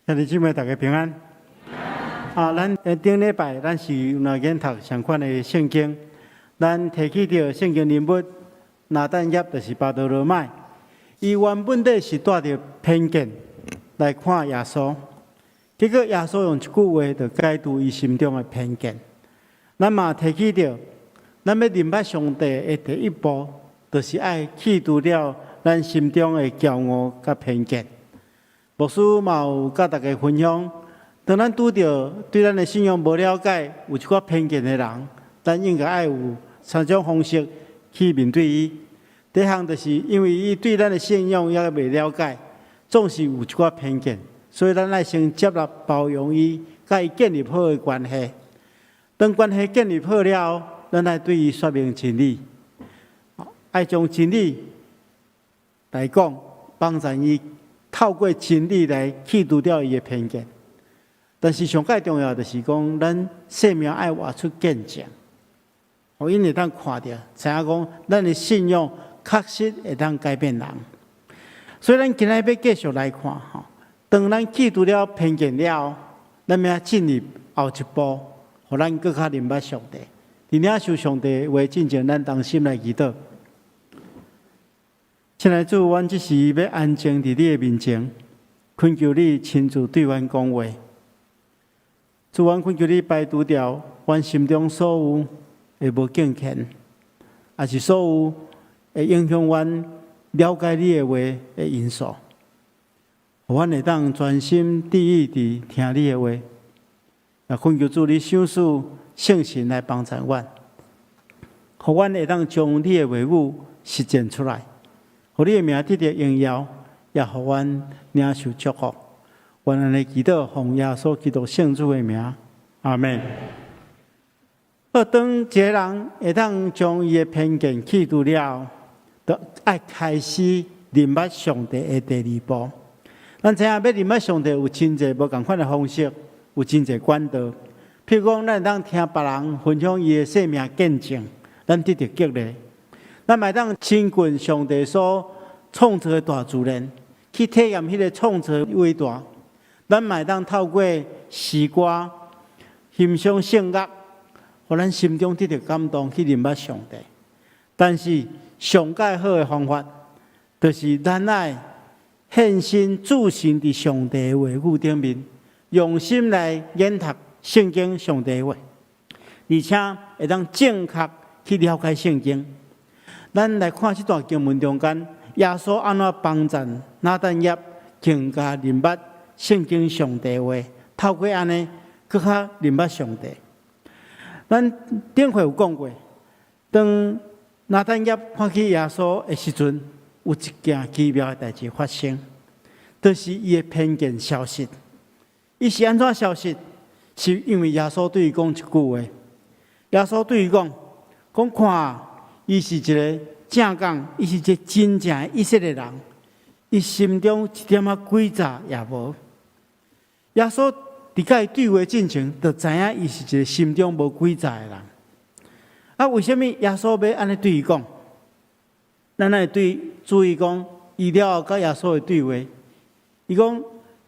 兄弟姊妹，大家平安。咱顶礼拜咱是有研读相关的圣经，咱提起到圣经人物拿但业，就是巴多罗买。伊原本是带着偏见来看耶稣，结果耶稣用一句话就解除伊心中的偏见。咱嘛提起到，咱要明白上帝的第一步，就是爱去除了咱心中的骄傲甲偏见。牧师嘛有甲大家分享，当咱拄到对咱的信仰无了解、有一寡偏见的人，咱应该爱有三种方式去面对伊。第一项就是因为伊对咱的信仰也未了解，总是有一寡偏见，所以咱爱先接纳、包容伊，甲伊建立好的关系。当关系建立好了，咱爱对伊说明真理，爱将真理来讲，帮助伊。透过真理来去除掉伊的偏见，但是上介重要就是讲，咱生命爱活出见证，因会当看到，知影讲咱的信仰确实会当改变人。所以咱今日要继续来看吼，当咱去除了偏见了，咱要进入后一步，互咱更加明白上帝。伫领受上帝话进前，咱当心来祈祷。亲爱的主，阮即时要安静伫你的面前，恳求你亲自对阮讲话。主，阮恳求你排除掉阮心中所有的无敬虔，也是所有会影响阮了解你的话的因素，互阮会当专心致意地听你的话。也恳求主你赏赐圣神来帮助阮，互阮会当将你的话语实践出来。互你的名得到荣耀，也互阮领受祝福。愿安尼祈祷，奉耶稣基督圣主的名，阿门。当一个人会当将伊的偏见去除了，就爱开始明白上帝的第二步。咱知影要明白上帝有真侪无共款的方式，有真侪管道。譬如讲，咱当听别人分享伊的生命见证，咱得到激励。咱嘛当亲近上帝所创造的大自然，去体验迄个创造伟大。咱嘛当透过诗歌、欣赏圣乐，互咱心中得到感动，去明白上帝。但是上介好的方法，就是咱爱献身注心伫上帝的话语顶面，用心来研读圣经上帝的话，而且会当正确去了解圣经。咱来看这段经文中间，耶稣安怎帮助拿但业更加明白圣经上帝话，透过安尼更加明白上帝。咱顶回有讲过，当拿但业看起耶稣的时阵，有一件奇妙的代志发生，就是伊的偏见消失。伊是安怎消失？是因为耶稣对伊讲一句话，耶稣对伊讲看。伊是一个正讲，伊是一个真正的以色列人，伊心中一点仔诡诈也无。耶稣伫甲伊对话进前，就知影伊是一个心中无诡诈的人。为什么耶稣要安尼对伊讲？咱来注意讲，伊了后甲耶稣的对话，伊讲，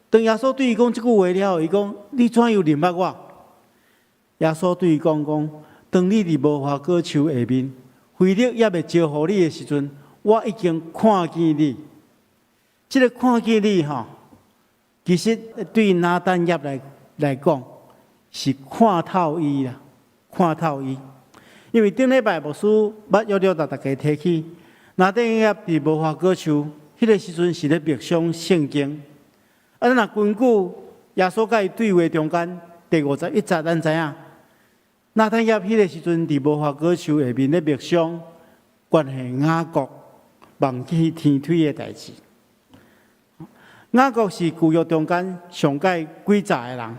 当耶稣对伊讲即句话了后，伊讲：你怎样明白我？耶稣对伊讲：当你伫无花果树下面。腓力也未招呼你的时阵，我已经看见你。这个看见你其实对拿但业来讲是看透伊啦，看透伊。因为顶礼拜牧师捌约了大家提起，拿但业伫无花果树，迄个时阵是咧默想圣经。咱若根据耶稣甲伊对话中间第51节，咱知影。拿但业迄个时阵，伫无花果树下面咧默想，关系雅各望去天梯的代志。雅各是旧约中间上界诡诈的人。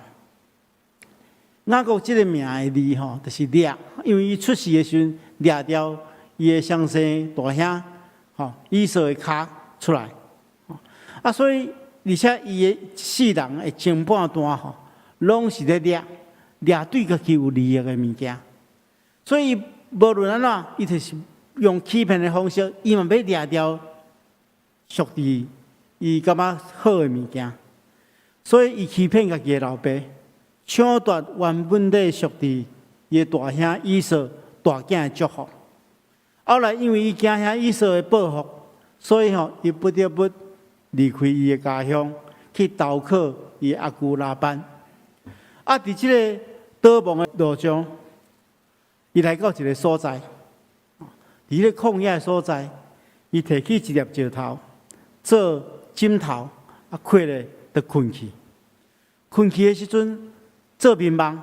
雅各这个名的字就是掠，因为伊出世的时阵掠掉伊的双生大兄以扫的脚出来。所以而且伊的世人的前半段拢是咧掠对家己有利益的物件，所以无论安怎，伊就是用欺骗的方式，伊嘛要掠掉属于伊感觉好的物件。所以伊欺骗家己的老爸，抢夺原本的属地伊的大兄以扫大囝的祝福。后来因为伊惊兄以扫的报复，所以伊不得不离开伊的家乡，去投靠伊阿舅拉班。伫即个倒亡的路上，伊来到一个所在，伫个旷野的所在，伊摕起一粒石头做枕头，睡咧就困去。困去的时阵，做眠梦，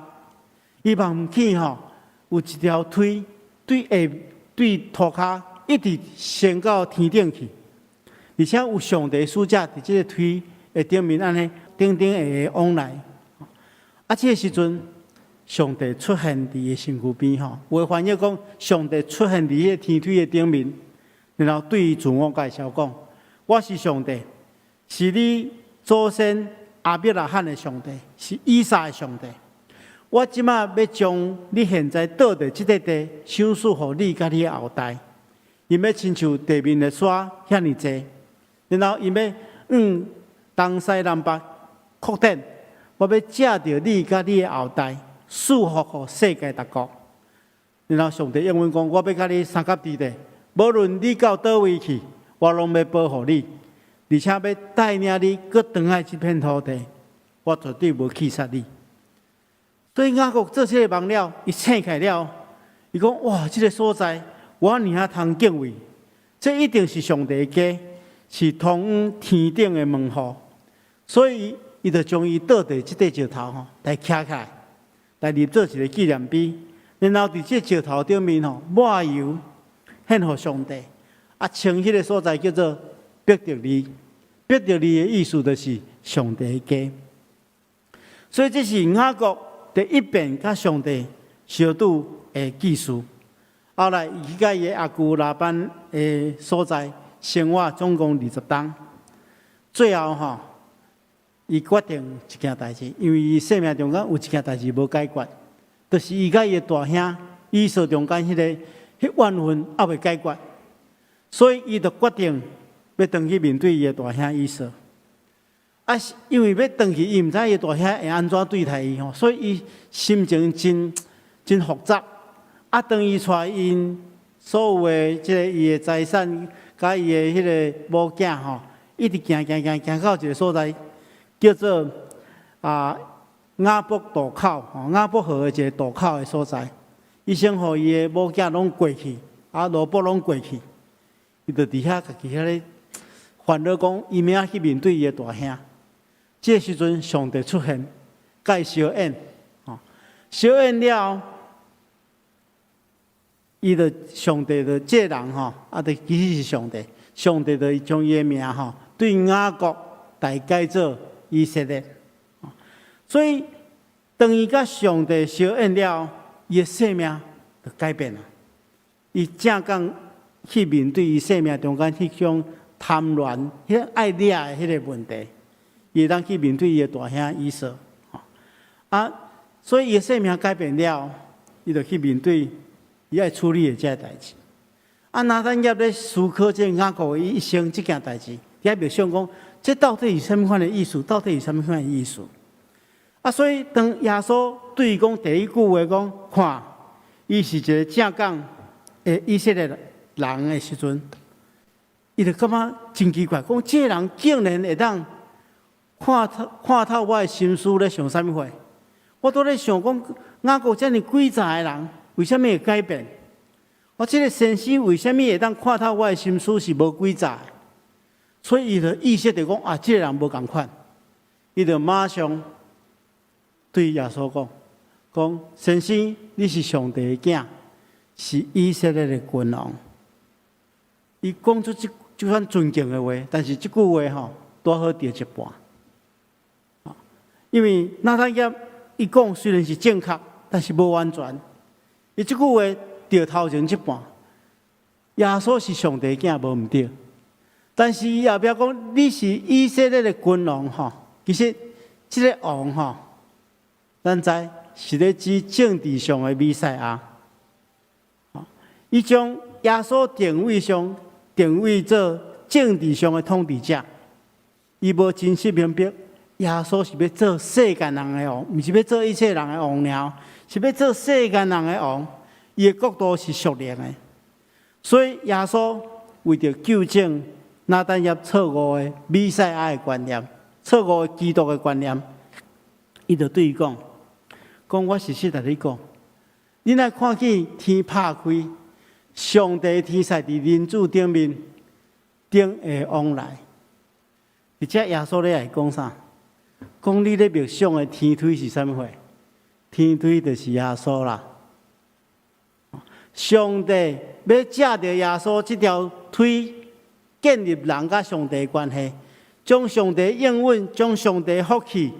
伊梦起有一条腿对涂骹一直升到天顶去，而且有上帝使者伫即个腿的顶面安尼顶下下往来。即个时阵，上帝出现伫伊身躯边有翻译讲，上帝出现伫迄个天腿的顶面，然后对伊自我介绍讲：我是上帝，是你祖先亚伯拉罕的上帝，是以撒的上帝。我即马要将你现在倒的即块地，赏赐互你甲你的后代。伊要亲像地面的沙遐尼济，然后伊要东西南北扩展。我要借着你甲你的后代，祝福互世界各国。然后上帝应允讲：我要甲你三甲地地，无论你到倒位去，我拢要保护你，而且要带领你搁转来这片土地，我绝对无弃杀你。所以雅各做这个梦了，伊醒起来了，伊讲：哇，这个所在我尔啊通敬畏，这一定是上帝的家，是通往天顶的门户。所以伊就将伊倒地这块石头来徛起来，来立做一个纪念碑，然后伫这石头顶面抹油献给上帝，称迄个所在叫做伯特利。伯特利的意思就是上帝的家。所以这是雅各第一遍甲上帝相拄的记事。后来伊甲伊阿舅拉班的所在生活总共20天，最后伊决定一件代志，因为伊生命中间有一件代志无解决，就是伊甲伊的大兄以扫中间迄怨恨还未解决，所以伊就决定要回去面对伊的大兄以扫。因为要回去，伊毋知伊的大兄会安怎对待伊所以伊心情真复杂。当伊带因所有的伊的财产，甲伊的迄个某囝一直行到一个所在。叫做雅博渡口，雅博河的一个渡口的所在。伊先互伊的某囝拢过去，罗伯拢过去，伊就伫遐家己遐咧烦恼讲，伊明仔去面对伊的大兄。这个时阵，上帝出现，甲伊相演，相演了，伊就上帝的这人就其实是上帝，上帝就将伊的名对雅各大改做以色列，所以当伊甲上帝相应了，伊的生命就改变了。伊正讲去面对伊生命中间迄种贪婪、迄爱掠的迄个问题，伊会当去面对伊的大兄以扫。所以伊的生命改变了，伊就去面对伊爱处理的这代志。拿单业咧思考这雅各的一生这件代志，伊也想讲。这到底是什么款的意思？到底是什么款的意思？所以当耶稣对伊讲第一句话讲，看，伊是一个正讲的以色列人的时阵，伊就感觉真奇怪，讲这人竟然会当看透我的心思咧想啥物货？我都咧想讲，雅各这么诡诈的人，为什么会改变？这个先生为什么会当看透我的心思是无诡诈的？所以伊就意识到讲这个人无共款，伊就马上对耶稣讲先生，你是上帝的囝，是以色列的君王。伊讲出这番尊敬的话，但是这句话多好掉一半。因为拿单业伊讲虽然是正确，但是无完全。伊这句话掉头前一半，耶稣是上帝的囝，无毋对。但是伊后壁讲你是以色列的君王其实这个王咱知是咧指政治上的弥赛亚。伊将耶稣定位做政治上的统治者，伊无真实明白耶稣是要做世间人的王，毋是要做一切人的王了，是要做世间人的王。伊的国度是属灵的，所以耶稣为着纠正拿但业错误的弥赛亚的观念、错误的基督的观念，伊就对伊讲：我实实在你讲，你来看见天拍开，上帝天使伫人子顶面顶会往来。而且耶稣咧来讲啥？讲你咧默想的天梯是啥物货？天梯就是耶稣啦。上帝要借着耶稣这条腿建立人甲上帝的关系，将上帝应允、将上帝福气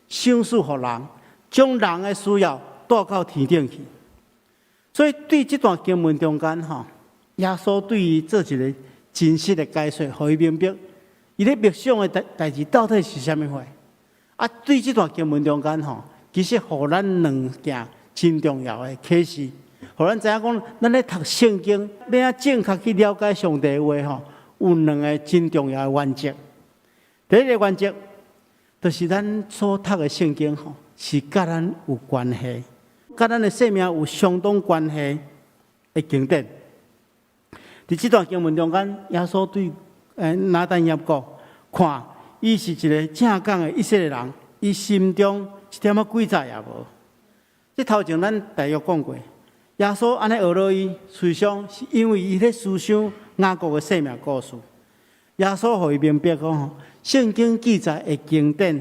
赏赐予人，将人的需要带到天顶去。所以对这段经文中间，耶稣对于做一个真实的解说，互伊明白，伊咧默想的代志到底是啥物货。对这段经文中间，其实互咱两件真重要的启示。互咱知影讲，咱咧读圣经，要啊正确去了解上帝的话，有两个真重要的原则。第一个原则，就是咱所读的圣经，是甲咱有关系，甲咱的生命有相当关系的经典。伫这段经文中间，耶稣对拿但业讲，看，伊是一个正港的以色列人，伊心中一点仔诡诈也无。这头前咱大约讲过。耶稣安尼学落伊，实际上是因为伊咧思想雅各的生命故事。耶稣互伊明白讲，圣经记载的经典，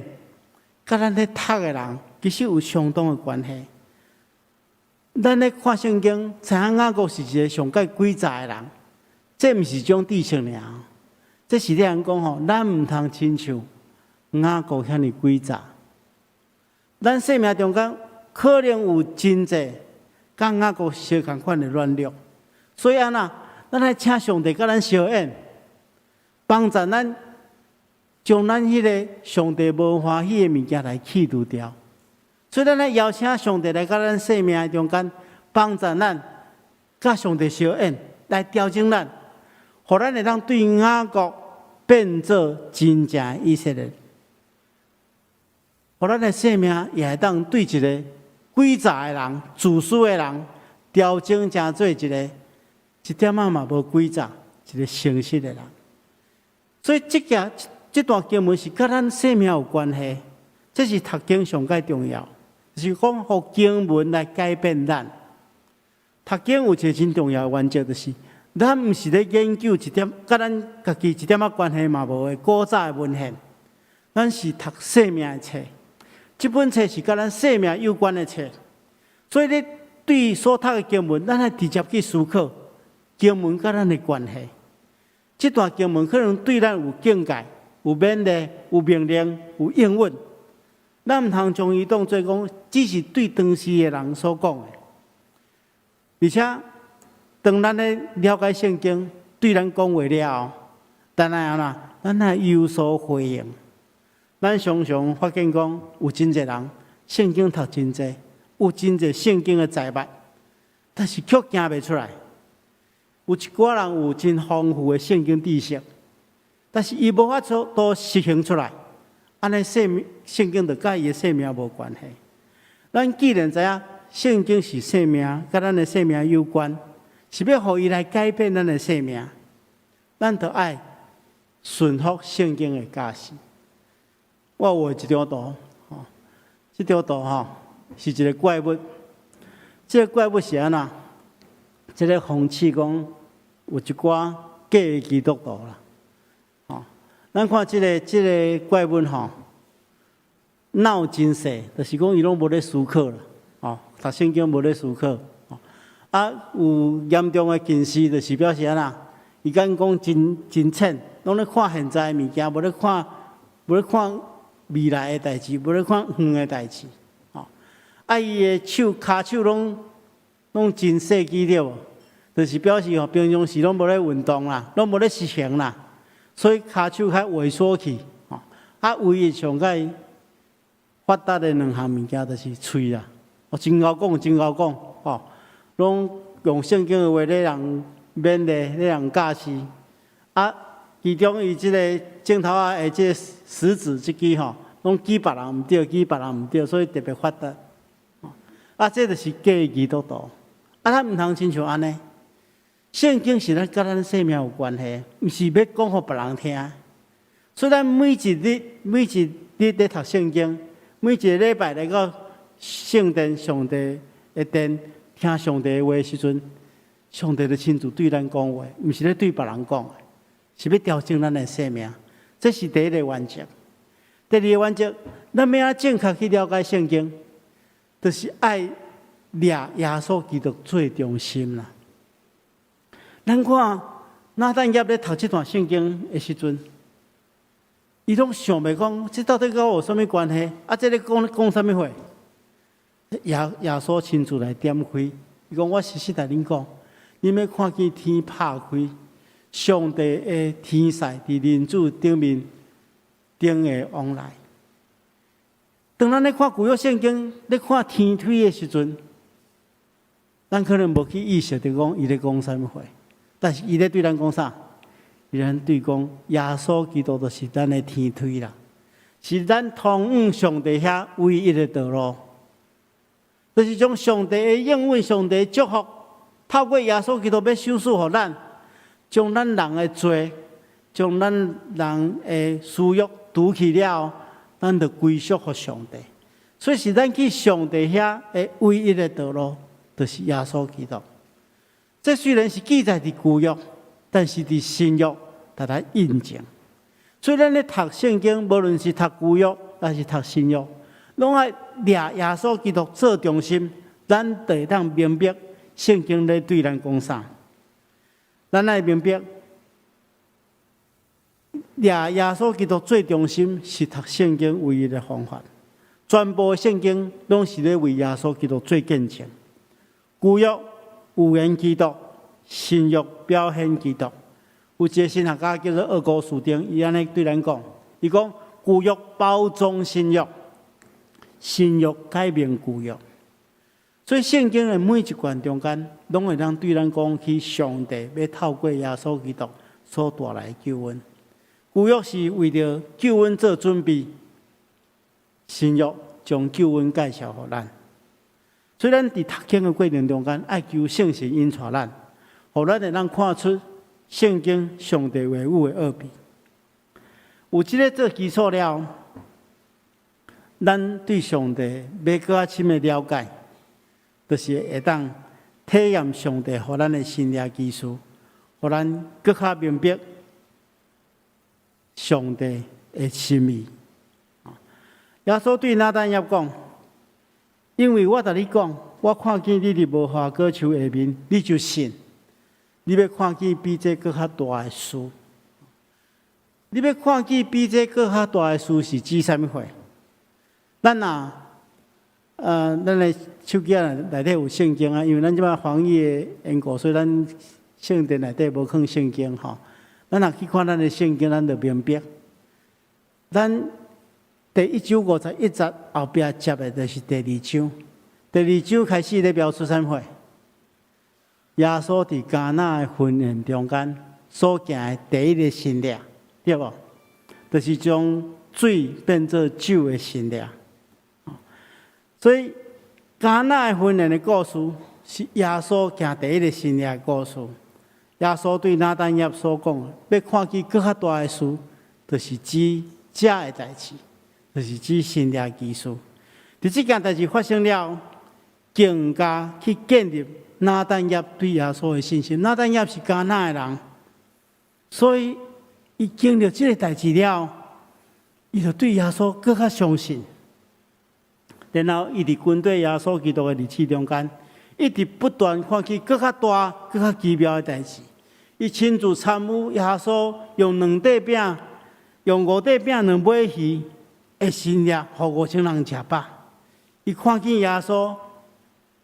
甲咱咧读的人其实有相当的关系。咱咧看圣经，知影雅各是一个上界诡诈的人，这毋是一种知识尔，这是咧人讲咱毋通亲像雅各遐尼诡诈。咱生命中间可能有真济。甲雅各相共款的软弱，所以咱来请上帝甲咱相应，帮助咱将咱迄个上帝无欢喜的物件来去除掉。所以咱来邀请上帝来甲咱生命中间，帮助咱甲上帝相应，来调整咱，互咱会当对雅各变做真正以色列，互咱的生命也会当对一个诡诈的人、自私的人，调整成做一个一点仔嘛无诡诈、一个诚实的人。所以这段经文是甲咱生命有关系，这是读经上界重要，就是讲互经文来改变咱。读经有一个真重要的原则，就是咱毋是咧研究一点甲咱家己一点仔关系嘛无的古早的文献，咱是读生命的册。这本册是甲咱生命有关的册，所以咧对所读的经文，咱来直接去思考经文甲咱的关系。这段经文可能对咱有境界、有勉励、有命令、有应允，咱毋通将伊当作讲只是对当时的人所讲的。而且，当咱咧了解圣经，对咱讲话了后，咱来有所回应。咱常常发现讲，有真侪人圣经读真侪，有真侪圣经的财物，但是却行袂出来。有一寡人有真丰富的圣经知识，但是伊无法都实行出来，安尼圣经就甲伊的生命无关系。咱既然知影圣经是生命，甲咱的生命有关，是要互伊来改变咱的生命，咱就爱顺服圣经的教示。我有一张图，这张图是一个怪物。这个怪物是安那？这个讽刺讲有一寡假的基督徒啦。咱看这个怪物脑真细，就是讲伊拢无咧思考啦。读圣经无咧思考。有严重的近视，就是表示安那？伊敢讲真浅，拢咧看现在的物件，无咧看未来的代志，无咧看远的代志，伊的骹手拢真细肌了，就是表示平常时拢无咧运动啦，拢无咧实行啦，所以骹手较萎缩去，唯一上界发达的两项物件就是喙啦，真够讲，拢用圣经的话咧人勉励，咧人教示，其中伊即个镜头的即个食指即支拢记别人毋对，记别人毋对，所以特别发达。这就是假基督徒。咱毋通亲像安尼。圣经是甲咱生命有关系，毋是要讲互别人听。所以咱每一日咧读圣经，每一个礼拜来到圣殿上帝的殿听上帝的话的时阵，上帝就亲自对咱讲话，毋是咧对别人讲的，是要调整咱的生命。这是第一个原则。第二个原则，咱要正确去了解圣经，就是爱掠耶稣基督最中心啦。咱看拿但业咧读这段圣经的时阵，伊拢想袂讲，这到底跟我有什么关系？这咧讲什么话？耶稣亲自来点开，伊讲我实在恁讲，你要看见天拍开，上帝的天使伫人子顶面顶的往来。当咱咧看旧约圣经，咧看天推的时阵，咱可能无去意识到讲伊咧讲什么话，但是伊咧对咱讲啥？伊咧对讲耶稣基督就是咱的天推啦，是咱通往上帝遐唯一的道路，就是将上帝的应允、上帝的祝福，透过耶稣基督要授予予咱，将咱人的罪、将咱人的私欲除去了，咱就归属于上帝。所以是咱去上帝遐的唯一的道路，就是耶稣基督。这虽然是记载伫旧约，但是伫新约才来印证。所以咱咧读圣经，无论是读旧约还是读新约，拢爱掠耶稣基督做中心，咱就会当明白圣经咧对咱讲啥。咱爱明白，掠耶稣基督最中心是读圣经唯一的方法。全部圣经拢是咧为耶稣基督做见证。旧约有言基督，新约表现基督。有一个神学家叫做厄古斯丁，伊安尼对咱讲，伊讲旧约包装新约，新约改变旧约。所以圣经的每一卷中间，拢会当对咱讲起上帝要透过耶稣基督所带来的救恩。旧约是为着救恩做准备，新约将救恩介绍给咱。所以咱伫读经的过程中间，爱求圣神引带咱，互咱会当看出圣经上帝话语的奥秘。有这个做基础了，咱对上帝要更加深的了解，就是会当体验上帝互咱的心灵基础，互咱更加明白上帝的心意。耶稣对拿但业讲，因为我甲你讲，我看见你伫无花果树下面，你就信。你要看见比这更较大的事，你要看见比这更较大的事是指什么话？咱咱的手机内底有圣经啊，因为咱即摆防疫的缘故，所以咱圣殿内底无放圣经吼。咱若去看咱的圣经，咱就明白，咱第151节后壁接的就是第2章。第2章开始咧描述什么话？耶稣伫迦纳的婚宴中间所行的第一个新律，对无？就是将水变做酒的新律。所以迦纳的婚宴的故事是耶稣行第一个新律的故事。耶稣对拿但业所讲的，要看见更较大的事，就是指这的代志，就是指新律基础。伫这件代志发生了，更加去建立拿但业对耶稣的信心。拿但业是迦纳的人，所以伊经历这个代志了，伊就对耶稣更加相信。然后伊伫军队耶稣基督的日子中间，一直不断看见更较大、更较奇妙的代志。伊亲自参与耶稣用2块饼、用5块饼、2尾鱼的新律，互5000人吃饱。伊看见耶稣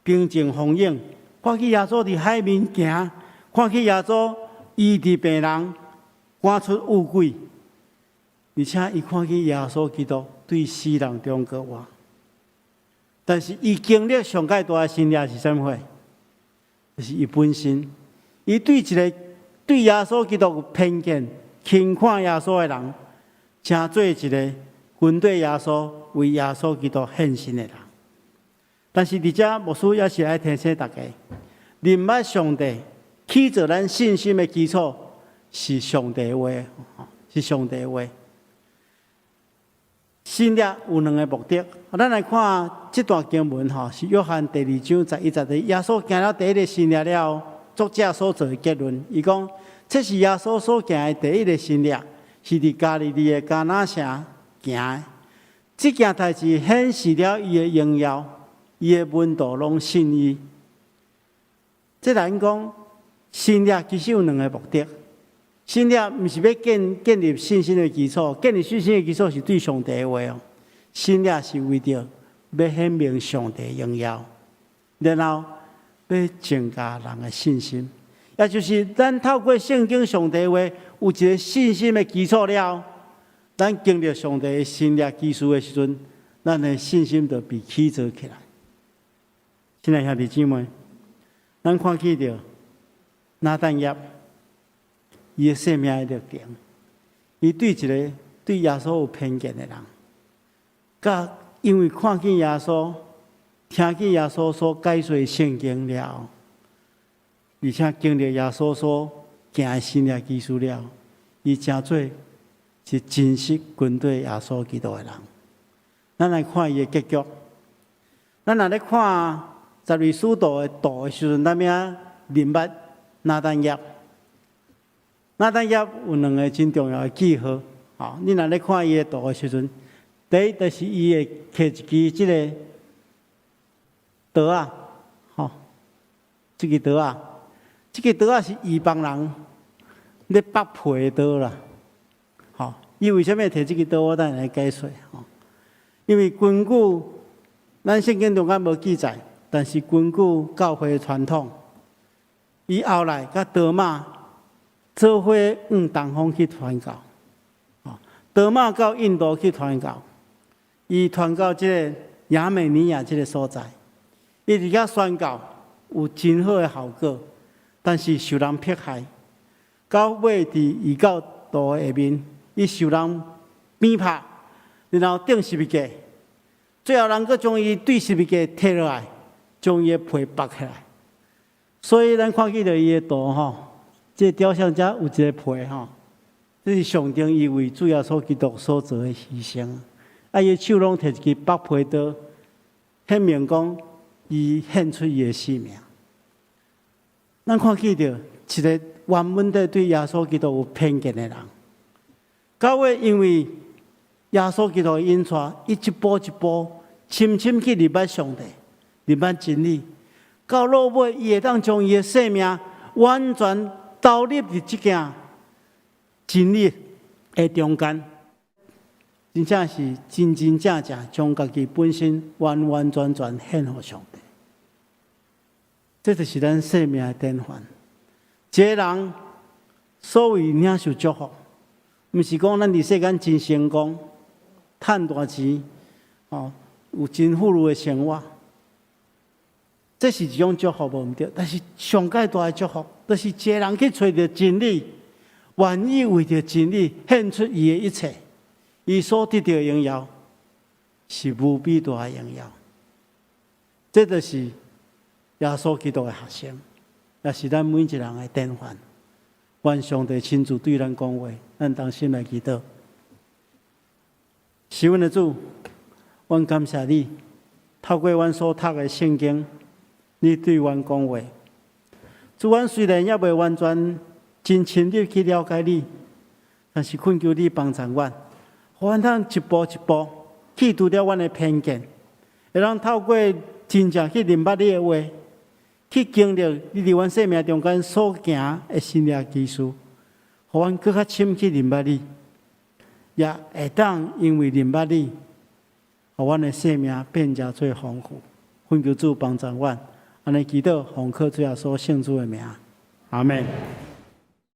平静风涌，看见耶稣伫海面行，看见耶稣医治病人，赶出污鬼，而且伊看见耶稣基督对死人中国活。但是伊经历上界大的新律是什么货？就是伊本身，伊对一个对耶稣基督有偏见、轻看耶稣的人，成做一个分对耶稣为耶稣基督献身的人。但是伫遮牧师也是来提醒大家，认捌上帝起造咱信心的基础是上帝的话，是上帝的话。信仰有两个目的，咱来看这段经文是约翰第2章11节，耶稣行了第一个信仰了后，作者所做的结论，伊讲这是耶稣所行的第一个信仰，是伫加利利的迦拿城行的。这件代志显示了伊的荣耀，伊的门徒拢信伊。这咱讲信仰其实有两个目的。信仰不是要建立信心的基础，建立信心的基础是对上帝的话哦。信仰是为着要显明上帝的荣耀，然后要增加人的信心，也就是咱透过圣经上帝的话，有一个信心的基础了，咱经历上帝的信仰基础的时阵，咱的信心就被起造起来。亲爱兄弟姊妹，咱看见着拿但业。伊的生命的特点，伊对一个对耶稣有偏见的人，甲因为看见耶稣、听见耶稣所解说圣经了后，而且经历耶稣所行的信仰基础了，伊真做是真实跟对耶稣基督的人。咱来看伊的结局，咱若咧看十二使徒的道的时阵，咱要认捌拿但业。拿但业有两个真重要的记号，你若咧看伊的图的时阵，第一就是伊会摕一支即个刀啊，这个刀啊，这个刀啊是异邦人咧剥皮的刀啦，伊为什么摕这个刀？我等下来解说，因为根据咱圣经中间无记载，但是根据教会的传统，伊后来甲多马。做伙往东方去传教，多马到印度去传教，伊传到这个亚美尼亚这个所在，伊伫遐宣教有真好的效果，但是受人迫害，到尾伫异教徒下面，伊受人鞭拍，然后钉十字架，最后人佫将伊对十字架摕落来，将伊的皮剥起来，所以咱看见着伊的图这雕像遮有一个皮这是象征伊为主耶稣基督所做的牺牲。伊手拢摕一支剥皮刀，显明讲伊献出伊的性命。咱看见着一个原本对耶稣基督有偏见的人，到尾因为耶稣基督的引带，伊一步一步深深去认捌上帝，认捌真理，到落尾伊会当将伊的生命完全投入伫即件真理的中间，真正是真真正正将家己本身完完全全献予上帝。这就是咱生命的典范。一个人所谓领受祝福，毋是讲咱伫世间真成功、赚大钱、有真富裕的生活。这是一种祝福无毋对，但是上界大的祝福，就是一个人去找到真理，愿意为着真理献出伊的一切，伊所得到的荣耀是无比大的荣耀。这就是耶稣基督的学生，也是咱每一人的典范。愿上帝亲自对咱讲话，咱当心来祈祷。是阮的主，阮感谢你，透过阮所读的圣经。你对阮讲话，主，阮虽然也未完全真深入去了解你，但是恳求你帮助阮，互阮通一步一步去除掉阮的偏见，会让透过真正去认捌你的话，去经历你伫阮生命中间所行的信仰基础，互阮更较深去认捌你，也会当因为认捌你，互阮的生命变加最丰富。恳求主帮助阮。安尼祈祷，奉靠主耶稣圣主的名，阿门。